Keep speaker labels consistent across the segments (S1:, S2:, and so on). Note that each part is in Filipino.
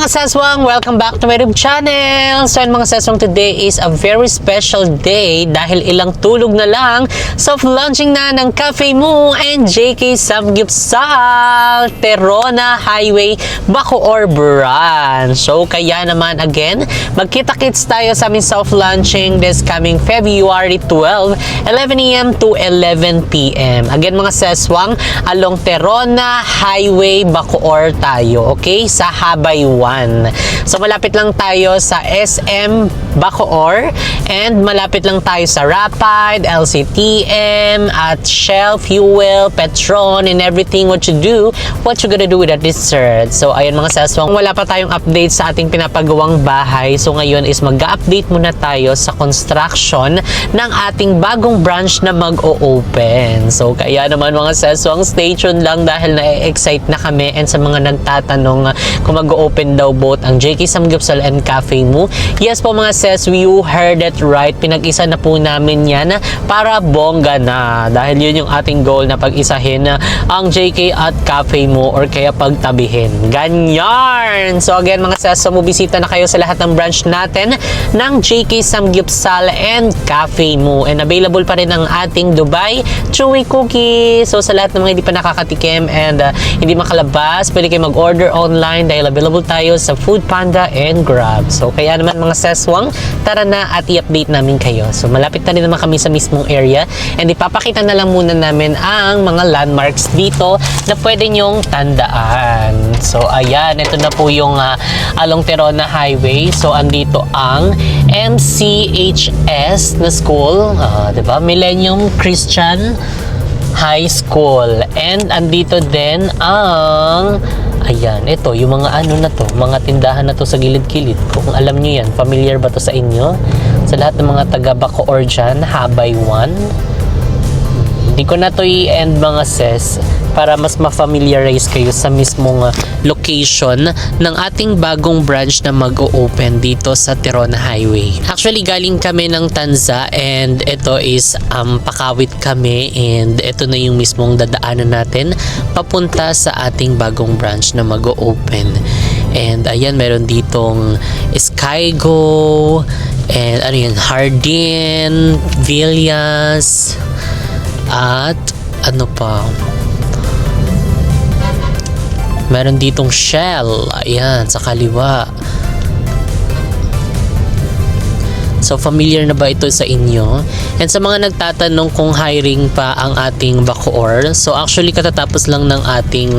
S1: mga seswang, welcome back to my YouTube channel. So mga seswang, today is a very special day dahil ilang tulog na lang, soft launching na ng Cafe Moo and JK Samgyupsal Terona Highway Bacoor branch. So kaya naman again, magkita-kits tayo sa aming soft launching this coming February 12, 11 AM to 11 PM. Again mga seswang, along Terona Highway Bacoor tayo, okay? Sa Habay 1. So malapit lang tayo sa SM Bacoor and malapit lang tayo sa Rapide, LCTM at Shell, Fuel, Petron and everything. What you do, what you gonna do with that dessert. So ayun mga seswang, wala pa tayong update sa ating pinapagawang bahay. So ngayon is mag-update muna tayo sa construction ng ating bagong branch na mag-o-open. So kaya naman mga seswang, stay tuned lang dahil na-excite na kami, and sa mga nagtatanong kung mag-open daw both ang JK Samgyupsal and Cafe Moo. Yes po mga ses, you heard it right. Pinag-isa na po namin yan para bongga na. Dahil yun yung ating goal na pag-isahin ang JK at Cafe Moo or kaya pagtabihin. Ganyan! So again mga ses, bumibisita na kayo sa lahat ng branch natin ng JK Samgyupsal and Cafe Moo. And available pa rin ang ating Dubai Chewy Cookie. So sa lahat ng mga hindi pa nakakatikim and hindi makalabas, pwede kayo mag-order online dahil available tayo sa Food Panda and Grab. So kaya naman mga seswang, tara na at i-update namin kayo. So malapit na rin naman kami sa mismong area and ipapakita na lang muna namin ang mga landmarks dito na pwede nyong tandaan. So ayan, ito na po yung along Terona Highway. So andito ang MCHS na school, diba? Millennium Christian High School. And andito din ang, ayan, ito, yung mga ano na to, mga tindahan na to sa gilid-gilid. Kung alam nyo yan, familiar ba to sa inyo? Sa lahat ng mga taga Bacoor dyan, Habay 1. Hindi ko na to i-end mga ses para mas ma-familiarize kayo sa mismong location ng ating bagong branch na mag-o-open dito sa Terona Highway. Actually, galing kami ng Tanza and ito is Pakawit kami, and ito na yung mismong dadaanan natin papunta sa ating bagong branch na mag-o-open. And ayan, meron ditong Skygo and ano yan, Hardin, Villas, at ano pa, meron ditong Shell, ayan, sa kaliwa. So familiar na ba ito sa inyo? And sa mga nagtatanong kung hiring pa ang ating Bacoor, so actually katatapos lang ng ating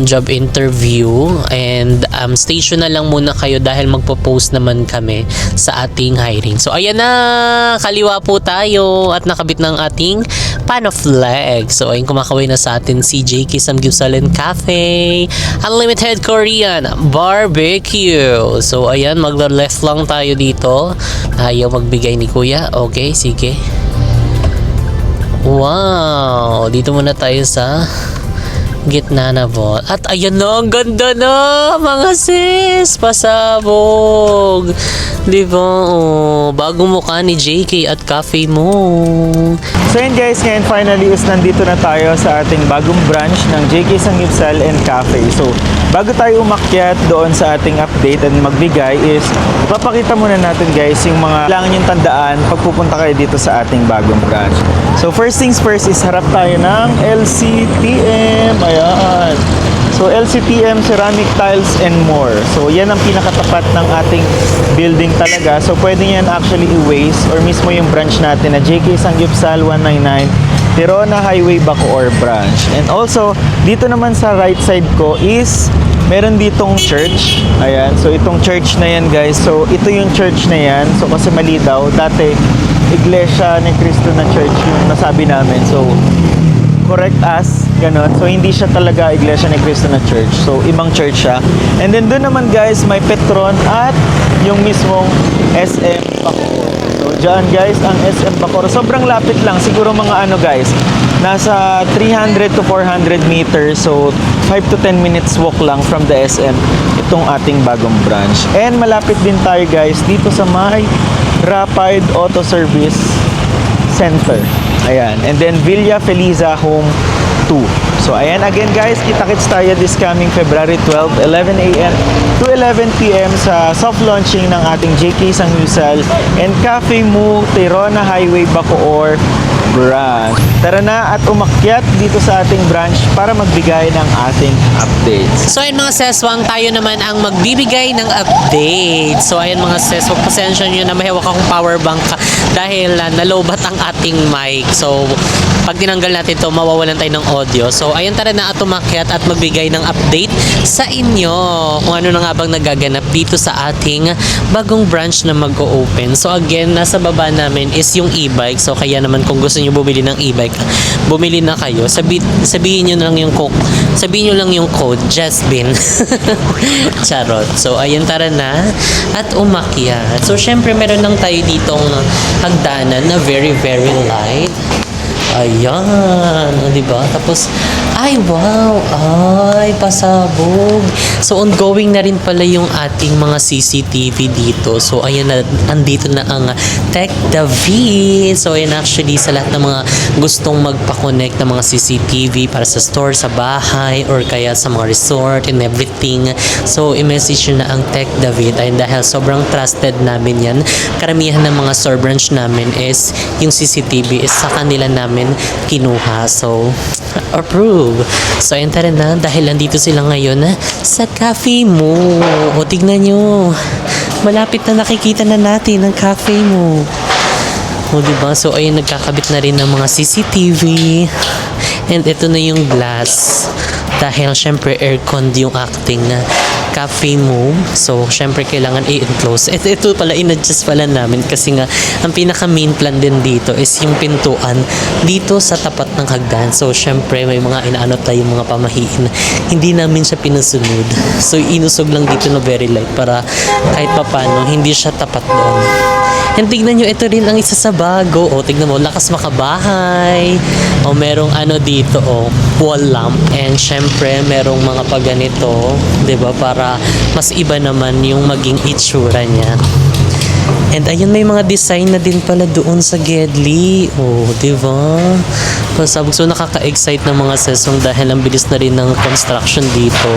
S1: job interview, and stay tuned na lang muna kayo dahil magpo-post naman kami sa ating hiring. So ayan na, kaliwa po tayo at nakabit ng ating pan of flag. So ayun, kumakaway na sa atin si JK Samgyupsal and Cafe Unlimited Korean Barbecue. So ayan, magla-left lang tayo dito. Ayaw magbigay ni kuya. Okay, sige. Wow, dito muna tayo sa gitna na po. At ayan na, ang ganda na mga sis, pasabog, diba? Oh, bagong mukha ni JK at Cafe Moo.
S2: So yun guys, ngayon finally is nandito na tayo sa ating bagong branch ng JK Samgyupsal and Cafe. So bago tayo umakyat doon sa ating update and magbigay is papakita muna natin guys yung mga kailangan yung tandaan pag pupunta kayo dito sa ating bagong branch. So first things first is harap tayo ng LCTM. Ayan. So LCTM Ceramic Tiles and More. So yan ang pinakatapat ng ating building talaga. So pwede yan actually i-waste or mismo yung branch natin na JK Samgyupsal 199 Terona Highway Bacoor branch. And also dito naman sa right side ko is meron ditong church. Ayan. So itong church na yan guys. So ito yung church na yan. So kasi mali daw. Dati Iglesia ni Cristo na church yung nasabi namin. So correct us, ganun. So hindi siya talaga Iglesia ni Cristo na church. So ibang church siya. And then doon naman guys, may Petron at yung mismong SM Bacoor. So dyan guys, ang SM Bacoor. Sobrang lapit lang. Siguro mga ano guys, nasa 300 to 400 meters. So 5 to 10 minutes walk lang from the SM itong ating bagong branch. And malapit din tayo guys dito sa may Rapide Auto Service Center. Ayan. And then Villa Feliza Home 2. So ayan, again guys, kita-kits tayo this coming February 12, 11 a.m. to 11 p.m. sa soft launching ng ating JK Sanggupsal and Cafe Mu, Tirona Highway, Bacoor branch. Tara na at umakyat dito sa ating branch para magbigay ng ating updates.
S1: So ayun mga seswang, tayo naman ang magbibigay ng update. So ayun mga seswang, pasensya nyo na may hawak akong power bank dahil nalobat ang ating mic. So pag tinanggal natin to, mawawalan tayo ng audio. So ayun, tara na at umakyat at magbigay ng update sa inyo kung ano na nga bang nagaganap dito sa ating bagong branch na mag-o-open. So again, nasa baba namin is yung e-bike. So kaya naman kung gusto nyo bumili ng e-bike, bumili na kayo. Sabihin nyo lang yung code, Jasbin. Charot. So ayun, tara na at umakyat. So syempre meron lang tayo ditong hagdanan na very very light. Ayan, di ba? Tapos, ay wow, ay pasabog. So ongoing na rin pala yung ating mga CCTV dito. So ayan na, andito na ang Tech David. So ayan, actually sa lahat ng mga gustong magpa-connect ng mga CCTV para sa store, sa bahay, or kaya sa mga resort and everything. So i-message nyo na ang Tech David. Ayun, dahil sobrang trusted namin yan. Karamihan ng mga store branch namin is yung CCTV is sa kanila namin kinuha. So approve. So ayun, tara na, dahil nandito sila ngayon sa Cafe Mu. O tignan nyo, malapit na nakikita na natin ang Cafe Mu. O diba? So ayun, nagkakabit na rin ng mga CCTV. And ito na yung glass. Dahil syempre aircon yung acting na Cafe Mu. So syempre kailangan i-enclose. Ito pala, in-adjust pala namin kasi nga ang pinaka main plan din dito is yung pintuan dito sa tapat ng hagdan. So syempre may mga inaano tayong mga pamahiin. Hindi namin siya pinusunod. So inusog lang dito na very light para kahit papano hindi siya tapat doon. And tignan nyo, ito rin ang isa sa bago. O, tignan mo, lakas makabahay. O, merong ano dito, wall lamp. And syempre, merong mga paganito, 'di ba, para mas iba naman yung maging itsura niya. And ayun, may mga design na din pala doon sa Gedli. Oh, di ba? Pasabog. So nakaka-excite ng mga sesong dahil ang bilis na rin ng construction dito.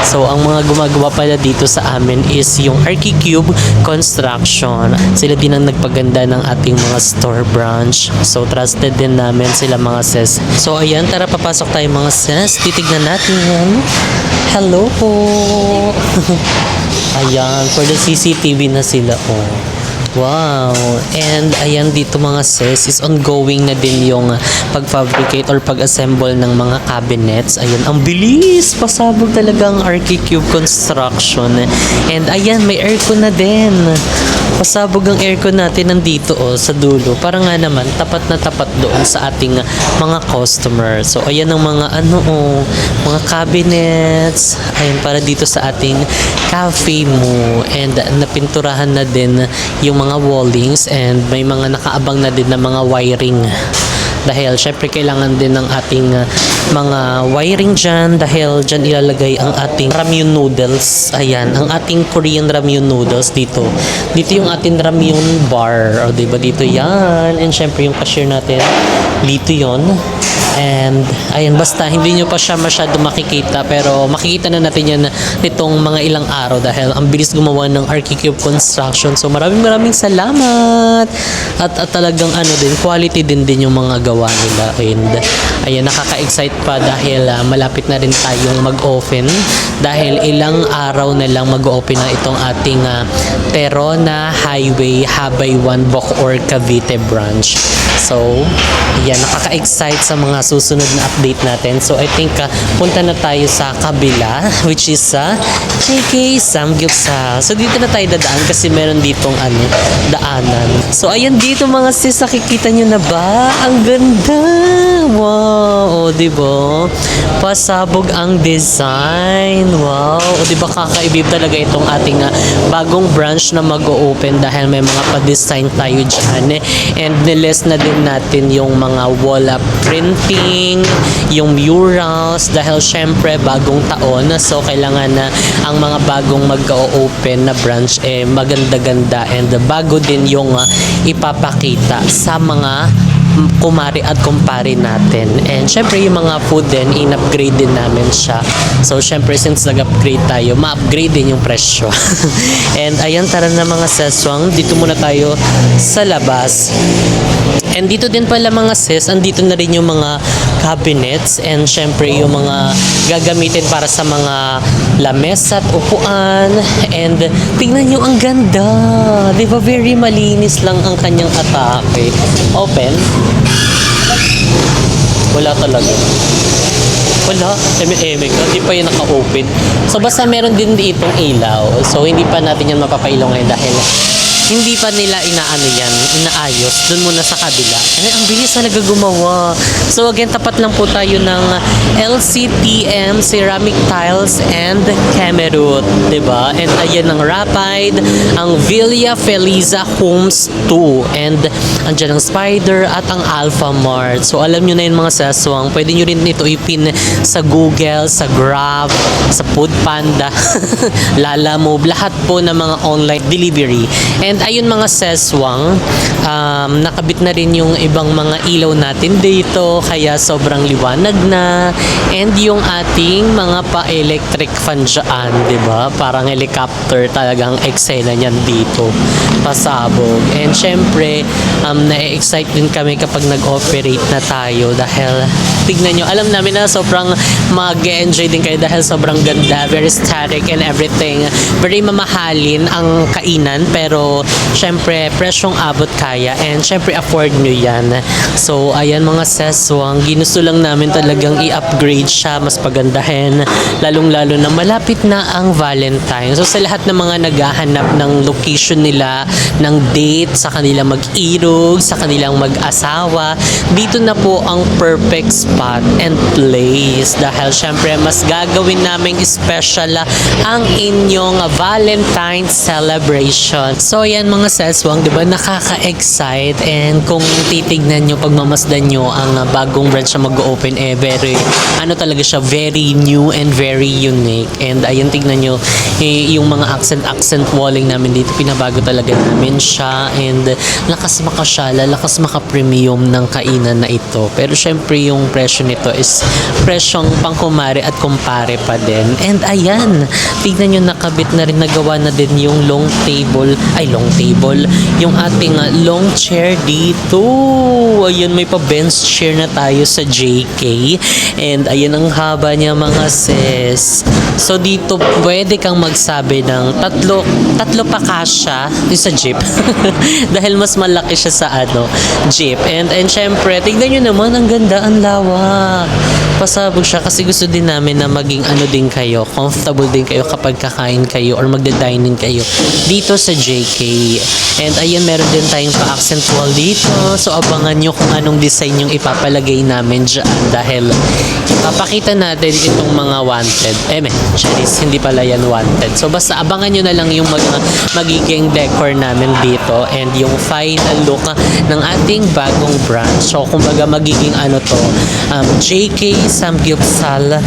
S1: So ang mga gumagawa pala dito sa amin is yung Archicube Construction. Sila din ang nagpaganda ng ating mga store branch. So trusted din namin sila mga ses. So ayan, tara papasok tayo mga ses. Titignan natin yan. Hello po. Ayan, for the CCTV na sila, Wow. And ayan, dito mga sis, is ongoing na din yung pag-fabricate or pag-assemble ng mga cabinets. Ayan, ang bilis! Pasabog talaga ang Archicube Construction. And ayan, may aircon na din. Pasabog ang aircon natin nandito sa dulo. Para nga naman, tapat na tapat doon sa ating mga customers. So ayan ang mga mga cabinets. Ayan, para dito sa ating Cafe Mu. And napinturahan na din yung mga wallings and may mga nakaabang na din na mga wiring. Dahil syempre kailangan din ng ating mga wiring dyan dahil dyan ilalagay ang ating ramyun noodles. Ayan, ang ating Korean ramyun noodles dito. Dito yung ating ramyun bar. O diba, dito yan. And syempre yung cashier natin, dito yon. And ayan, basta hindi nyo pa siya masyado makikita, pero makikita na natin yan nitong mga ilang araw dahil ang bilis gumawa ng Archicube Construction. So maraming salamat at talagang din, quality din yung mga gawa nila. And ayan, nakaka-excite pa dahil malapit na rin tayong mag-open dahil ilang araw na lang mag-open na itong ating Tirona Highway Habay 1 Bacoor Cavite branch. So ayan, nakaka-excite sa mga susunod na update natin. So I think punta na tayo sa kabila, which is sa JK Samgyupsal. So dito na tayo dadaan kasi meron ditong daanan. So ayan, dito mga sis, nakikita nyo na ba? Ang ganda! Wow! O diba? Pasabog ang design. Wow! O diba, kakaibib talaga itong ating bagong branch na mag-o-open dahil may mga pa-design tayo dyan. And niles na din natin yung mga wall printing, yung murals dahil syempre bagong taon, so kailangan na ang mga bagong mag-o-open na branch maganda-ganda and bago din yung ipapakita sa mga kumari at kumpare natin. And syempre yung mga food din, in-upgrade din namin siya. So syempre since nag-upgrade tayo, ma-upgrade din yung presyo. And ayan, tara na mga seswang, dito muna tayo sa labas. And dito din pala mga sis, andito na rin yung mga cabinets and syempre yung mga gagamitin para sa mga lamesa at upuan. And tingnan nyo, ang ganda. Di ba, very malinis lang ang kanyang atake. Open. Wala talaga. Wala. Eme-eme ka. Di pa yun naka-open. So basta meron din ditong ilaw. So hindi pa natin yan mapapailaw ngayon dahil hindi pa nila inaayos dun muna sa kabila. Ang bilis talaga gumawa. So again, tapat lang po tayo ng LCTM Ceramic Tiles and Camerut, 'di ba? And ayan ang Rapide, ang Villa Feliza Homes 2, and andyan ang Spider at ang Alpha Mart. So alam nyo na yun mga saswang, pwede nyo rin ito ipin sa Google, sa Grab, sa Foodpanda, Lalamove, lahat po ng mga online delivery. And ayun mga seswang, nakabit na rin yung ibang mga ilaw natin dito, kaya sobrang liwanag na. And yung ating mga pa-electric fan dyan, di ba? Parang helicopter talagang eksena niyan dito, pasabog. And syempre, na-excite din kami kapag nag-operate na tayo dahil tignan nyo, alam namin na sobrang mag-enjoy din kayo dahil sobrang ganda, very static and everything. Very mamahalin ang kainan, pero syempre presyong abot kaya and syempre afford nyo yan. So ayan mga seswang, ginusto lang namin talagang i-upgrade siya, mas pagandahin, lalong lalo na malapit na ang Valentine. So sa lahat ng mga naghahanap ng location nila, ng date, sa kanilang mag-irog, sa kanilang mag-asawa, dito na po ang perfect spot and place dahil syempre mas gagawin naming special ang inyong Valentine celebration. So yan mga seswang, di ba, nakaka-excite. And kung titignan nyo, pagmamasdan nyo ang bagong branch na mag-open, very, talaga siya, very new and very unique. And ayun, tignan nyo, yung mga accent walling namin dito, pinabago talaga namin siya. And lakas makasyala, lakas maka-premium ng kainan na ito. Pero syempre yung presyo nito is presyong pangkumare at kumpare pa din. And ayan, tignan nyo, nakabit na rin, nagawa na din yung long table, yung ating long chair dito. Ayun, may pa-bench chair na tayo sa JK. And ayun ang haba niya mga sis. So dito pwede kang magsabi ng tatlo pa kasya sa jeep. Dahil mas malaki siya sa jeep. And syempre, tignan nyo naman, ang ganda, ang lawak. Pasabog siya kasi gusto din namin na maging din kayo, comfortable din kayo kapag kakain kayo or magda-dining kayo dito sa JK. And ayun, meron din tayong pa-accent wall dito. So abangan nyo kung anong design yung ipapalagay namin dyan dahil papakita natin itong mga wanted. Charis, hindi pala yan wanted. So basta abangan nyo na lang yung magiging decor namin dito and yung final look ng ating bagong branch. So kumbaga magiging JK Samgyupsal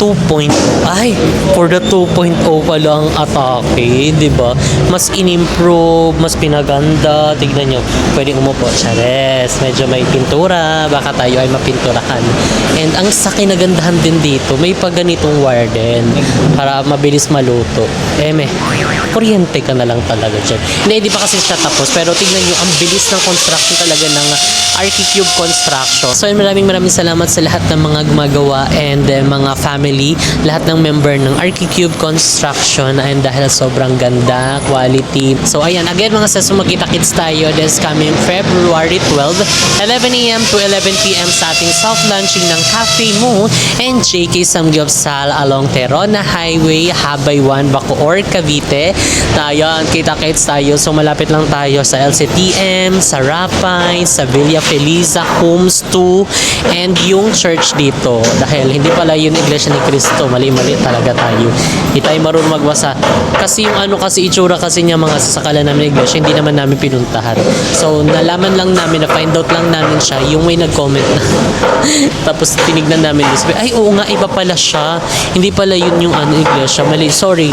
S1: 2.0. Ay, for the 2.0 pa lang atake, di ba? Mas in-improve, mas pinaganda. Tignan nyo, pwedeng umupo. Chares, medyo may pintura, baka tayo ay mapinturahan. And ang sa kinagandahan din dito, may paganitong wire din para mabilis maluto. Kuryente ka na lang talaga dyan. Hindi pa kasi siya tapos, pero tignan nyo, ang bilis ng construction talaga ng Archicube Construction. So maraming salamat sa lahat ng mga gumagawa and mga family, lahat ng member ng Archicube Construction, and dahil sobrang ganda, quality. So ayan, again mga sis, magkita-kits tayo this coming February 12, 11 a.m. to 11 p.m. sa ating soft launching ng Cafe Mo and JK Samgyupsal along Terona Highway, Habay 1, Bacoor, Cavite. Ayan, kita-kits tayo. So malapit lang tayo sa LCTM, sa Rapide, sa Villa Feliza Homes 2, and yung church dito. Dahil hindi pala yun Iglesia ni Cristo, mali-mali talaga tayo. Hindi tayo marunong magbasa. Kasi yung kasi itsura kasi niya mga sasakalan namin Iglesia, hindi hindi naman namin pinuntahan. So, nalaman lang namin, na-find out lang namin siya, yung may nag-comment na. Tapos, tinignan namin, sabi, ay, oo nga, iba pala siya. Hindi pala yun yung iglesia. Mali, sorry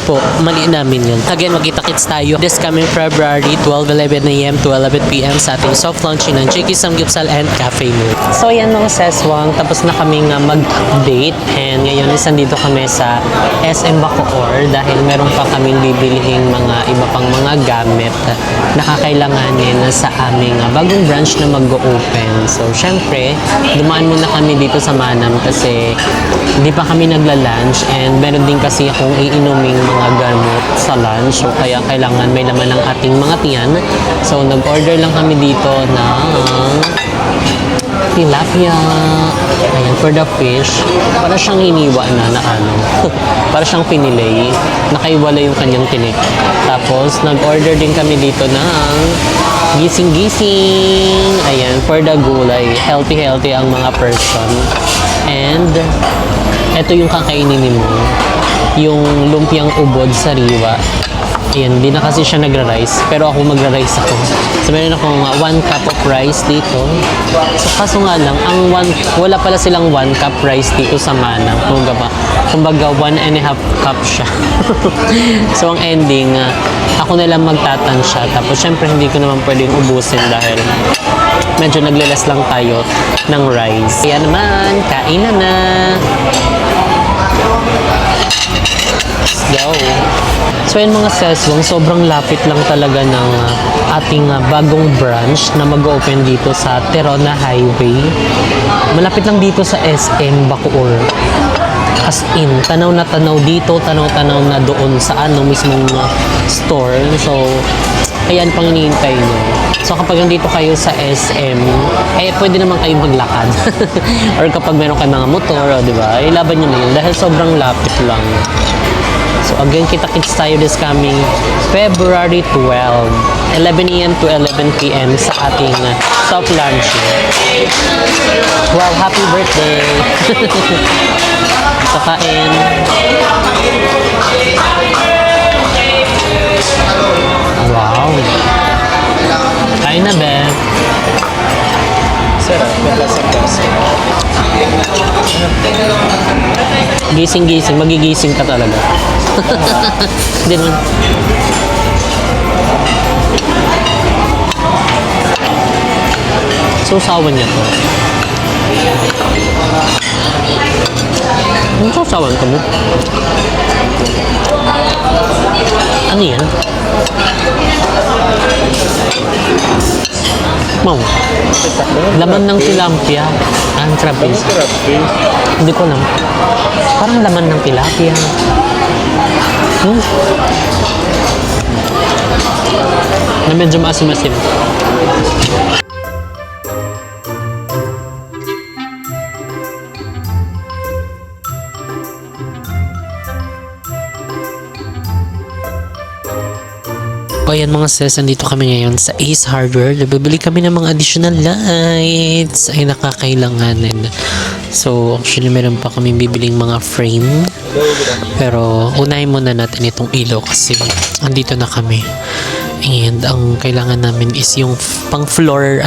S1: po, mali namin yun. Again, magkita-kits tayo this coming February, 12:11 a.m. to 11 p.m. sa ating soft launching ng JK Samgyeopsal and Cafe Mood. So, yan mga seswang, tapos na kaming mag-update, and ngayon is nandito kami sa SM Bacoor dahil meron pa kaming bibilihing mga iba pang mga gamit na kakailanganin sa aming bagong branch na mag-open. So, syempre, dumaan muna kami dito sa Manam kasi hindi pa kami nagla-lunch, and meron din kasi akong iinuming mga gamot sa lunch. So, kaya kailangan may laman ng ating mga tiyan. So, nag-order lang kami dito ng tilapia. Ayan, for the fish. Para siyang hiniwa na ano. Para siyang pinilay. Nakaiwala yung kanyang tinik. Tapos, nag-order din kami dito ng gising-gising. Ayan, for the gulay. Healthy ang mga person. And, ito yung kakainin mo. Yung lumpiang ubod sariwa. Ayan, di na kasi siya nagra-rice. Pero ako magra-rice ako. So, meron akong 1 cup of rice dito. So, kaso nga lang, wala pala silang 1 cup rice dito sa Manam. Kumbaga, 1.5 cup siya. So, ang ending, ako na lang magtatansya. Tapos, syempre, hindi ko naman pwedeng ubusin dahil medyo naglelas lang tayo ng rice. Kaya naman, kainan na! Go! So yun mga seswang, sobrang lapit lang talaga ng ating bagong branch na mag-open dito sa Terona Highway. Malapit lang dito sa SM Bacoor. As in, tanaw na tanaw dito, tanaw-tanaw na doon sa mismong store. So, ayan pang hinihintay nyo. So, kapag nandito kayo sa SM, pwede naman kayo maglakad. Or kapag meron kayo mga motor, di ba? Laban nyo na yun dahil sobrang lapit lang. So again, kita-kits tayo this coming February 12, 11 a.m. to 11 p.m. sa ating soft lunch. Wow, happy birthday! So kain. Wow! Kain na, be.
S2: Sarap, lasang-lasa.
S1: Gising-gising, magigising ka talaga. Hindi naman. So, sawan niya to. Ano sasawan ka mo? Ano yan? Mau. Laman ng tilapia. Ang trapeze. Hindi ko alam. Parang laman ng tilapia. Na medyo maasim-asim. O ayan mga sis, nandito kami ngayon sa Ace Hardware. Nabibili kami ng mga additional lights ay nakakailanganin. So actually meron pa kami bibiling mga frame. Pero unahin muna natin itong ilaw kasi andito na kami. And ang kailangan namin is yung pang floor,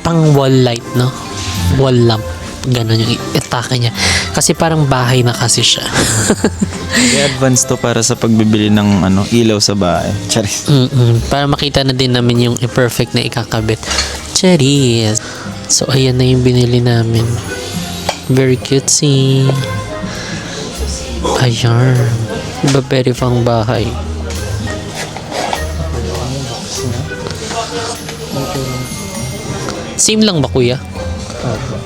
S1: pang wall light, no? Wall lamp. Ganon yung itake niya. Kasi parang bahay na kasi siya.
S2: I-advance to para sa pagbibili ng ilaw sa bahay. Charis.
S1: Para makita na din namin yung perfect na ikakabit. Charis. So, ayan na yung binili namin. Very cutesy. Ayan. Diba very pang bahay? Same lang ba, kuya?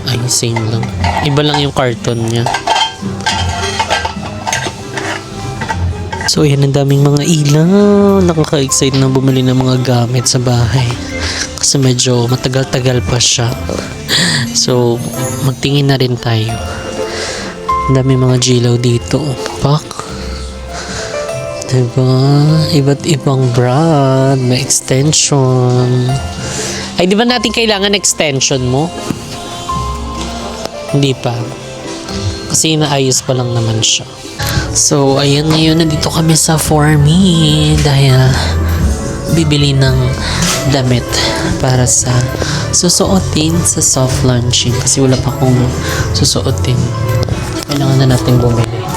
S1: Ay, same lang. Iba lang yung carton niya. So, yan ang daming mga ilaw. Nakaka-excite na bumili ng mga gamit sa bahay. Kasi medyo matagal-tagal pa siya. So, magtingin na rin tayo. Ang daming mga jilaw dito. Pak. Diba? Iba't ibang brand. May extension. Ay, di ba natin kailangan extension mo? Hindi pa. Kasi naayos pa lang naman siya. So, ayan ngayon, nandito kami sa For Me dahil bibili ng damit para sa susuotin sa soft launching kasi wala pa akong susuotin. Kailangan na natin bumili.